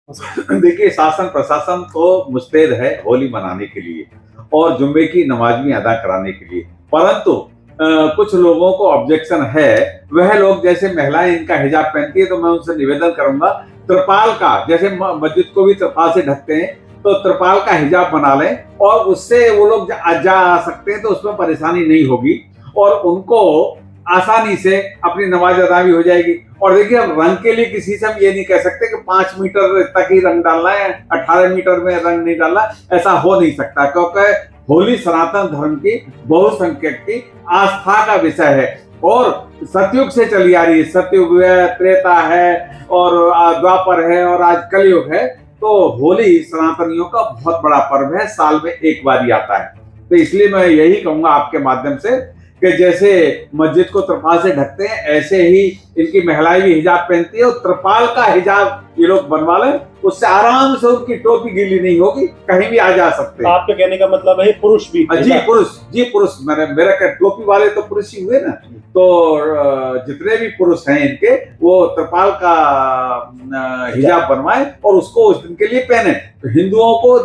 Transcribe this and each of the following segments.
देखिए, शासन प्रशासन तो मुस्तैद है होली मनाने के लिए और जुम्मे की नमाज भी अदा कराने के लिए, परंतु कुछ लोगों को ऑब्जेक्शन है। वह लोग, जैसे महिलाएं इनका हिजाब पहनती है, तो मैं उनसे निवेदन करूंगा त्रिपाल का, जैसे मस्जिद को भी त्रिपाल से ढकते हैं, तो त्रिपाल का हिजाब बना लें और उससे वो लोग जा सकते हैं, तो उसमें परेशानी नहीं होगी और उनको आसानी से अपनी नमाज अदा भी हो जाएगी। और देखिए, हम रंग के लिए किसी से हम ये नहीं कह सकते कि 5 मीटर तक ही रंग डालना है, 18 मीटर में रंग नहीं डालना, ऐसा हो नहीं सकता, क्योंकि होली सनातन धर्म की बहुसंख्यक की आस्था का विषय है और सतयुग से चली आ रही है। सतयुग है, त्रेता है और द्वापर है और आज कलयुग है। तो होली सनातनियों का बहुत बड़ा पर्व है, साल में एक बार ही आता है। तो इसलिए मैं यही कहूंगा आपके माध्यम से कि जैसे मस्जिद को त्रिपाल से ढकते हैं, ऐसे ही इनकी महिलाएं भी हिजाब पहनती है और त्रिपाल का हिजाब ये लोग बनवा लें, उससे आराम से उनकी टोपी गीली नहीं होगी, कहीं भी आ जा सकते हैं। आपके कहने का मतलब है पुरुष भी? जी पुरुष, मेरा टोपी वाले तो पुरुष ही हुए ना, तो जितने भी पुरुष हैं इनके, वो त्रिपाल का हिजाब बनवाएं और उसको उस दिन के लिए पहने, तो हिंदुओं को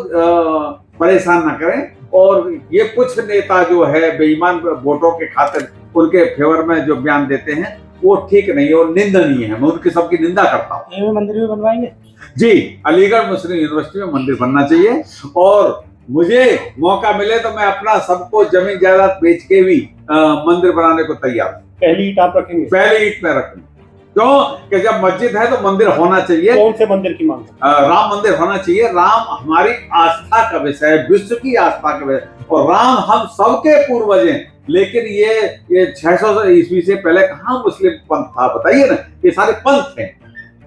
परेशान ना करें। और ये कुछ नेता जो है बेईमान वोटों के खातिर उनके फेवर में जो बयान देते हैं, वो ठीक नहीं है और निंदनीय है। मैं उनकी सबकी निंदा करता हूँ। मंदिर भी बनवाएंगे? जी, अलीगढ़ मुस्लिम यूनिवर्सिटी में मंदिर बनना चाहिए और मुझे मौका मिले तो मैं अपना सबको जमीन जायदाद बेच के भी मंदिर बनाने को तैयार हूँ। पहली ईंट आप रखेंगे? पहली ईंट में रखूंगा, क्यों कि जब मस्जिद है तो मंदिर होना चाहिए। कौन से मंदिर की मांग? राम मंदिर होना चाहिए। राम हमारी आस्था का विषय है, विश्व की आस्था का विषय, और राम हम सबके पूर्वज हैं। लेकिन ये 600 ईस्वी से पहले कहाँ मुस्लिम पंथ था, बताइए ना, ये सारे पंथ हैं।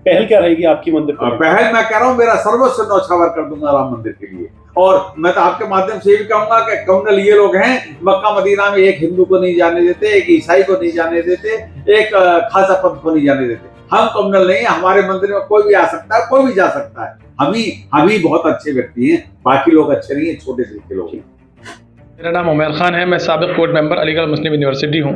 पहल क्या रहेगी आपकी मंदिर पर? पहल मैं कह रहा हूँ, मेरा सर्वस्व न्यौछावर कर दूंगा राम मंदिर के लिए। और मैं तो आपके माध्यम से ये भी कहूंगा कि कम्युनल ये लोग हैं, मक्का मदीना में एक हिंदू को नहीं जाने देते, एक ईसाई को नहीं जाने देते, एक खासा पंथ को नहीं जाने देते। हम कम्युनल नहीं है, हमारे मंदिर में कोई भी आ सकता है, कोई भी जा सकता है। हम ही बहुत अच्छे व्यक्ति हैं, बाकी लोग अच्छे नहीं है, छोटे से लोग हैं। मेरा नाम उमर खान है, मैं साबिक कोर्ट मेंबर अलीगढ़ मुस्लिम यूनिवर्सिटी हूँ।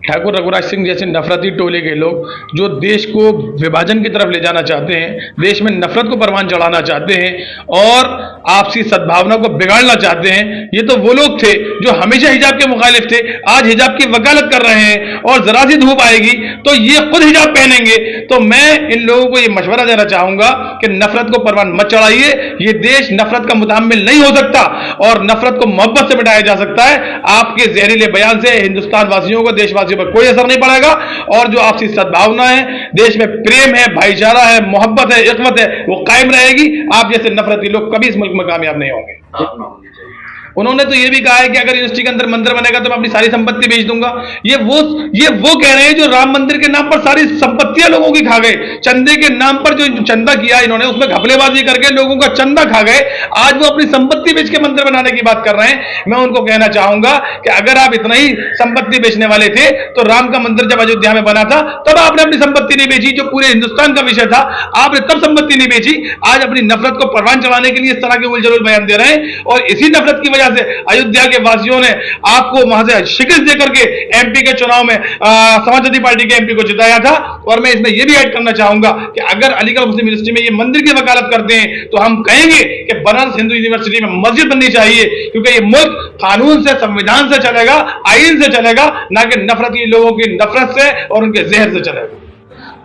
ठाकुर रघुराज सिंह जैसे नफरती टोले के लोग जो देश को विभाजन की तरफ ले जाना चाहते हैं, देश में नफरत को परवान चढ़ाना चाहते हैं और आपसी सद्भावना को बिगाड़ना चाहते हैं, ये तो वो लोग थे जो हमेशा हिजाब के मुखालिफ थे, आज हिजाब की वकालत कर रहे हैं। और जरा सी धूप आएगी तो ये खुद हिजाब पहनेंगे। तो मैं इन लोगों को ये मशवरा देना चाहूंगा कि नफरत को परवान मत चढ़ाइए। ये देश नफरत का मुतामिल नहीं हो सकता और नफरत को मोहब्बत से मिटाया जा सकता है। आपके जहरीले बयान से हिंदुस्तान वासियों को, देशवासियों पर कोई असर नहीं पड़ेगा और जो आपसी सद्भावना है, देश में प्रेम है, भाईचारा है, मोहब्बत है, इख्वत है, वो कायम रहेगी। आप जैसे नफरती लोग कभी इस मुल्क में कामयाब नहीं होंगे। उन्होंने तो ये भी कहा है कि अगर यूनिवर्सिटी के अंदर मंदिर बनेगा तो मैं अपनी सारी संपत्ति बेच दूंगा। ये वो कह रहे हैं जो राम मंदिर के नाम पर सारी संपत्तियां लोगों की खा गए। चंदे के नाम पर जो चंदा किया इन्होंने, उसमें घपलेबाजी करके लोगों का चंदा खा गए। आज वो अपनी संपत्ति बेच के मंदिर बनाने की बात कर रहे हैं। मैं उनको कहना चाहूंगा कि अगर आप इतना ही संपत्ति बेचने वाले थे तो राम का मंदिर जब अयोध्या में बना था तब आपने अपनी संपत्ति नहीं बेची, जो पूरे हिंदुस्तान का विषय था, आपने तब संपत्ति नहीं बेची। आज अपनी नफरत को परवान चढ़ाने के लिए इस तरह के उलझुल बयान दे रहे हैं और इसी नफरत की से अयोध्या के वासियों ने आपको वहां से शिकस्त देकर के एमपी के चुनाव में समाजवादी पार्टी के एमपी को जिताया था। और मैं इसमें यह भी ऐड करना चाहूंगा कि अगर अलीगढ़ मुस्लिम यूनिवर्सिटी में ये मंदिर की वकालत करते हैं तो हम कहेंगे कि बनारस हिंदू यूनिवर्सिटी में मस्जिद बननी चाहिए, क्योंकि ये मुल्क कानून से, संविधान से चलेगा, आईन से चलेगा, ना कि नफरती लोगों की नफरत से और उनके जहर से चलेगा।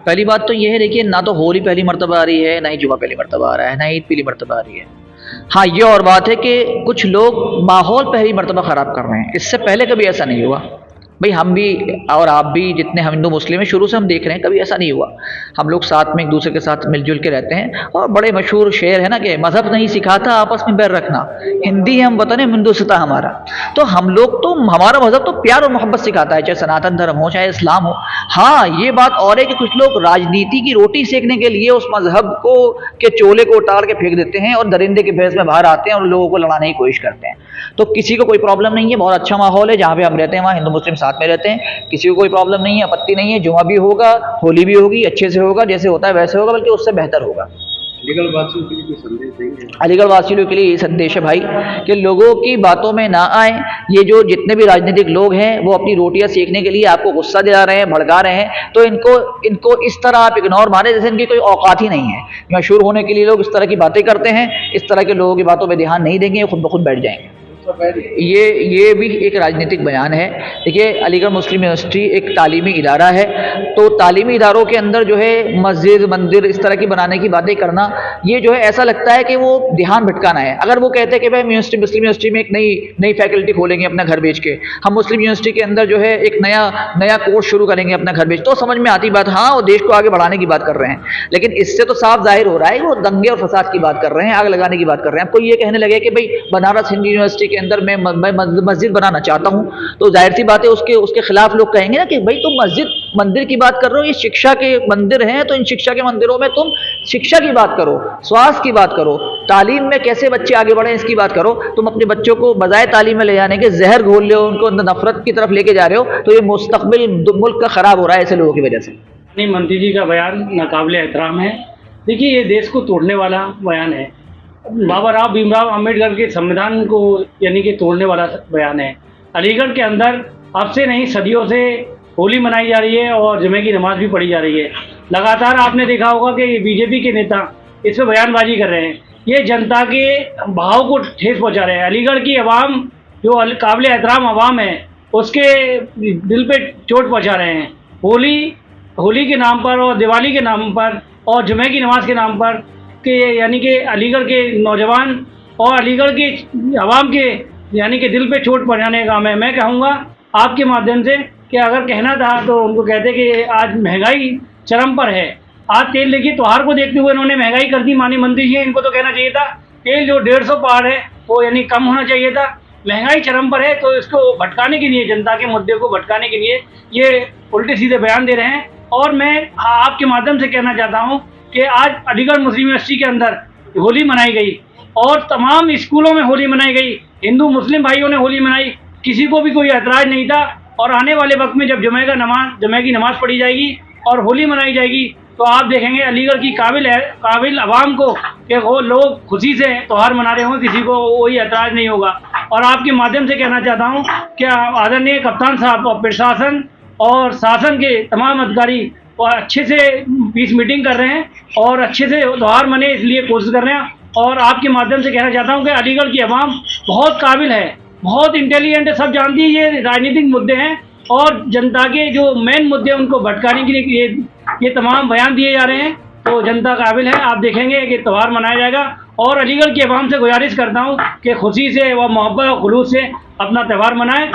पहली बात तो यह है, देखिए, ना तो होली पहली मर्तबा आ रही है, ना ही जुमा पहली मर्तबा आ रहा है, ना ही ईद पहली मर्तबा आ रही है। हाँ, ये और बात है कि कुछ लोग माहौल पहली मर्तबा ख़राब कर रहे हैं। इससे पहले कभी ऐसा नहीं हुआ भाई। हम भी और आप भी, जितने हम हिंदू मुस्लिम हैं, शुरू से हम देख रहे हैं, कभी ऐसा नहीं हुआ। हम लोग साथ में एक दूसरे के साथ मिलजुल के रहते हैं। और बड़े मशहूर शेर है ना कि मज़हब नहीं सिखाता आपस में बैर रखना, हिंदी हम वतन हिंदुस्तान हमारा। तो हम लोग तो, हमारा मज़हब तो प्यार और मोहब्बत सिखाता है, चाहे सनातन धर्म हो, चाहे इस्लाम हो। हाँ, ये बात और है कि कुछ लोग राजनीति की रोटी सेकने के लिए उस मज़हब को के चोले को उतार के फेंक देते हैं और दरिंदे के भेस में बाहर आते हैं और लोगों को लड़ाने की कोशिश करते हैं। तो किसी को कोई प्रॉब्लम नहीं है, बहुत अच्छा माहौल है जहाँ पे हम रहते हैं, वहाँ हिंदू मुस्लिम साथ में रहते हैं, किसी को कोई प्रॉब्लम नहीं है, आपत्ति नहीं है। जुमा भी होगा, होली भी होगी, अच्छे से होगा, जैसे होता है वैसे होगा, बल्कि उससे बेहतर होगा। अलीगढ़ वासियों के लिए कोई संदेश देंगे? अलीगढ़ वासियों के लिए ये संदेश है भाई कि लोगों की बातों में ना आए। ये जो जितने भी राजनीतिक लोग हैं वो अपनी रोटियां सेकने के लिए आपको गुस्सा दिला रहे हैं, भड़का रहे हैं, तो इनको इस तरह आप इग्नोर मारे जैसे इनकी कोई औकात ही नहीं है। मशहूर होने के लिए लोग इस तरह की बातें करते हैं, इस तरह के लोगों की बातों पर ध्यान नहीं देंगे, खुद ब खुद बैठ जाएंगे। ये भी एक राजनीतिक बयान है। देखिए, अलीगढ़ मुस्लिम यूनिवर्सिटी एक तालीमी इदारा है, तो तालीमी इदारों के अंदर जो है मस्जिद मंदिर इस तरह की बनाने की बातें करना, ये जो है ऐसा लगता है कि वो ध्यान भटकाना है। अगर वो कहते हैं कि भाई मुस्लिम यूनिवर्सिटी में एक नई फैकल्टी खोलेंगे अपना घर बेच के, हम मुस्लिम यूनिवर्सिटी के अंदर जो है एक नया कोर्स शुरू करेंगे अपना घर बेच, तो समझ में आती बात, हाँ वो देश को आगे बढ़ाने की बात कर रहे हैं। लेकिन इससे तो साफ जाहिर हो रहा है वो दंगे और फसाद की बात कर रहे हैं, आग लगाने की बात कर रहे हैं। आपको ये कहने लगे कि भाई बनारस हिंदू यूनिवर्सिटी के अंदर मैं मस्जिद बनाना चाहता हूं, तो जाहिर सी बात है उसके खिलाफ लोग कहेंगे ना कि भाई तुम मस्जिद मंदिर की बात कर रहे हो, ये शिक्षा के मंदिर हैं, तो इन शिक्षा के मंदिरों में तुम शिक्षा की बात करो, स्वास्थ्य की बात करो, तालीम में कैसे बच्चे आगे बढ़े इसकी बात करो। तुम अपने बच्चों को बजाय तालीम में ले जाने के जहर घोल रहे हो, उनको नफरत की तरफ लेके जा रहे हो, तो ये मुस्तकबिल मुल्क का खराब हो रहा है ऐसे लोगों की वजह से। नहीं, मंत्री जी का बयान नाकाबिले एहतराम है। देखिए, ये देश को तोड़ने वाला बयान है। बाबा राव भीमराव अम्बेडकर के संविधान को यानी कि तोड़ने वाला बयान है। अलीगढ़ के अंदर अब से नहीं सदियों से होली मनाई जा रही है और जुमे की नमाज भी पढ़ी जा रही है। लगातार आपने देखा होगा कि बीजेपी के नेता इस पर बयानबाजी कर रहे हैं, ये जनता के भाव को ठेस पहुंचा रहे हैं। अलीगढ़ की आवाम जो काबिल एहतराम आवाम है उसके दिल पे चोट पहुंचा रहे हैं। होली के नाम पर और दिवाली के नाम पर और जुमे की नमाज के नाम पर के यानी कि अलीगढ़ के नौजवान और अलीगढ़ के आवाम के यानी कि दिल पे चोट पहुंचाने का काम है। मैं कहूँगा आपके माध्यम से कि अगर कहना था तो उनको कहते कि आज महंगाई चरम पर है। आज तेल देखिए त्योहार को देखते हुए इन्होंने महंगाई कर दी। माननीय मंत्री जी, इनको तो कहना चाहिए था तेल जो 150 पार है वो यानी कम होना चाहिए था। महंगाई चरम पर है, तो इसको भटकाने के लिए, जनता के मुद्दे को भटकाने के लिए ये उल्टे सीधे बयान दे रहे हैं। और मैं आपके माध्यम से कहना चाहता हूँ कि आज अलीगढ़ मुस्लिम यूनिवर्सिटी के अंदर होली मनाई गई और तमाम स्कूलों में होली मनाई गई, हिंदू मुस्लिम भाइयों ने होली मनाई, किसी को भी कोई ऐतराज़ नहीं था। और आने वाले वक्त में जब जुमे की नमाज पढ़ी जाएगी और होली मनाई जाएगी तो आप देखेंगे अलीगढ़ की काबिल आवाम को कि वो लोग खुशी से त्यौहार मना रहे हों, किसी को कोई ऐतराज़ नहीं होगा। और आपके माध्यम से कहना चाहता हूँ कि आदरणीय कप्तान साहब और प्रशासन और शासन के तमाम अधिकारी और अच्छे से पीस मीटिंग कर रहे हैं और अच्छे से त्यौहार मने इसलिए कोशिश कर रहे हैं। और आपके माध्यम से कहना चाहता हूं कि अलीगढ़ की आवाम बहुत काबिल है, बहुत इंटेलिजेंट है, सब जानती है ये राजनीतिक मुद्दे हैं और जनता के जो मेन मुद्दे हैं उनको भटकाने के लिए ये तमाम बयान दिए जा रहे हैं। तो जनता काबिल है, आप देखेंगे कि त्यौहार मनाया जाएगा। और अलीगढ़ की आवाम से गुजारिश करता हूँ कि खुशी से व मोहब्बत और खुलूस से अपना त्यौहार मनाएं।